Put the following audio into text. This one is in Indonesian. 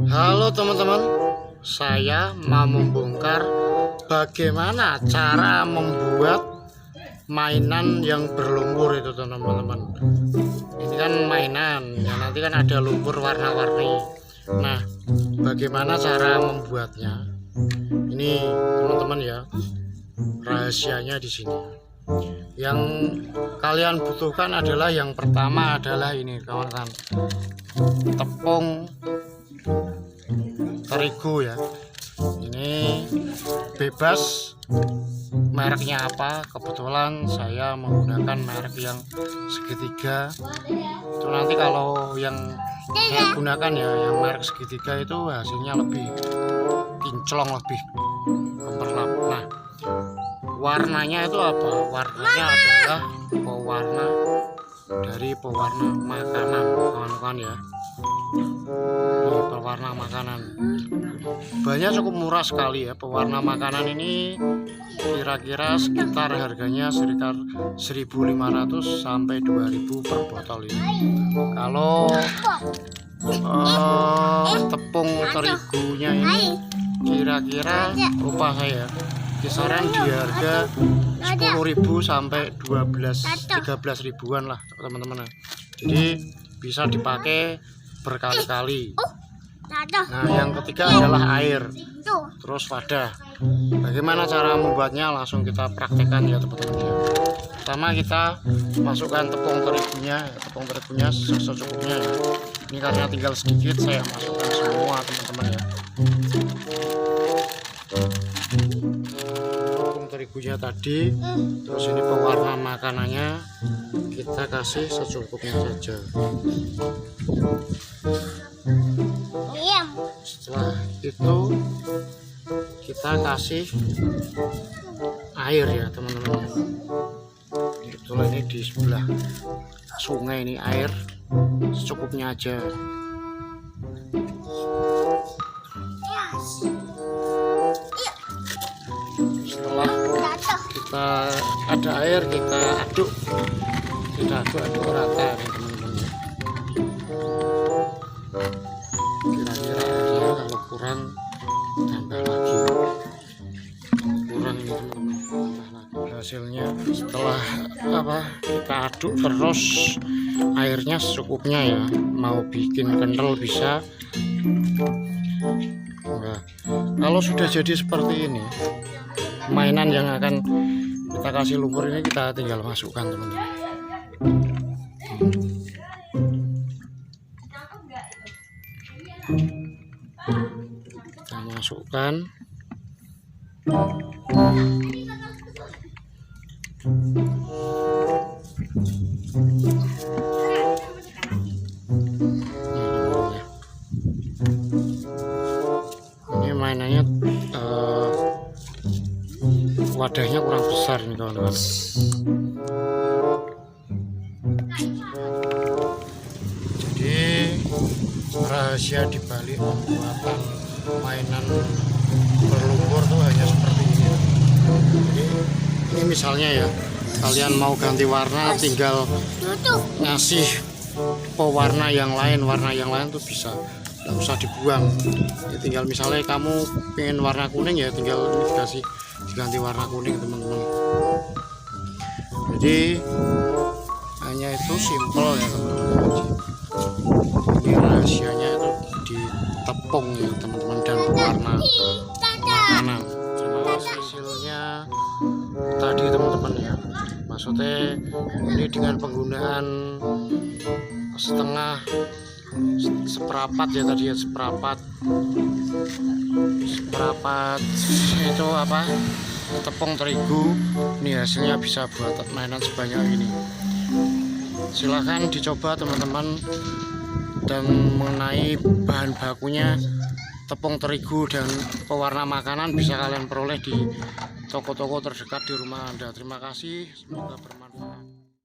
Halo teman-teman, saya mau membongkar bagaimana cara membuat mainan yang berlumpur itu teman-teman. Ini kan mainan ya, nanti kan ada lumpur warna-warni. Nah, bagaimana cara membuatnya? Ini teman-teman ya, rahasianya di sini. Yang kalian butuhkan adalah yang pertama adalah ini kawan-kawan, tepung terigu ya. Ini bebas mereknya apa, kebetulan saya menggunakan merek yang segitiga. Itu nanti kalau yang saya gunakan ya yang merek segitiga itu hasilnya lebih kinclong, lebih gemerlap. Nah, warnanya itu apa? Warnanya adalah pewarna dari pewarna makanan kawan-kawan ya. Ini pewarna makanan, banyak cukup murah sekali ya. Pewarna makanan ini kira-kira sekitar harganya sekitar 1.500 sampai 2.000 per botol ini. Kalau tepung terigunya ini kira-kira lupa saya, kisaran di harga 10.000 sampai 13 ribuan lah teman-teman. Jadi bisa dipakai berkali-kali. Nah, yang ketiga adalah air, terus wadah. Bagaimana cara membuatnya? Langsung kita praktekkan ya teman-teman ya. Pertama kita masukkan tepung terigunya secukupnya ya. Ini karena tinggal sedikit, saya masukkan semua teman-teman ya. Tepung terigunya tadi, terus ini pewarna makanannya kita kasih secukupnya saja. Setelah itu kita kasih air ya teman-teman. Kebetulan ini di sebelah sungai, ini air secukupnya aja. Setelah kita ada air, kita aduk rata nih teman-teman ya. Kira-kira airnya kalau kurang tambah lagi, kurang ini teman-teman, tambah lagi. Hasilnya setelah kita aduk terus, airnya secukupnya ya. Mau bikin kental bisa. Nah, kalau sudah jadi seperti ini, mainan yang akan kita kasih lumpur ini kita tinggal masukkan teman-teman. Kita masukkan. Ini mainannya wadahnya kurang besar nih kawan-kawan. Jadi rahasia dibalik pembuatan mainan berlumpur tuh hanya seperti ini. Jadi ini misalnya ya, kalian mau ganti warna, tinggal ngasih pewarna yang lain, warna yang lain tuh bisa, nggak usah dibuang ya. Tinggal misalnya kamu pengen warna kuning ya, tinggal dikasih diganti warna kuning teman-teman. Jadi hanya itu, simple ya teman-teman. Ini rahasianya itu di tepung ya teman-teman, dan pewarna makanan. Terima kasih hasilnya tadi teman-teman ya. Maksudnya ini dengan penggunaan seperapat ya tadi ya, seperapat itu tepung terigu. Ini hasilnya bisa buat mainan sebanyak ini. Silahkan dicoba teman-teman. Dan mengenai bahan bakunya, tepung terigu dan pewarna makanan bisa kalian peroleh di toko-toko terdekat di rumah Anda. Terima kasih, semoga bermanfaat.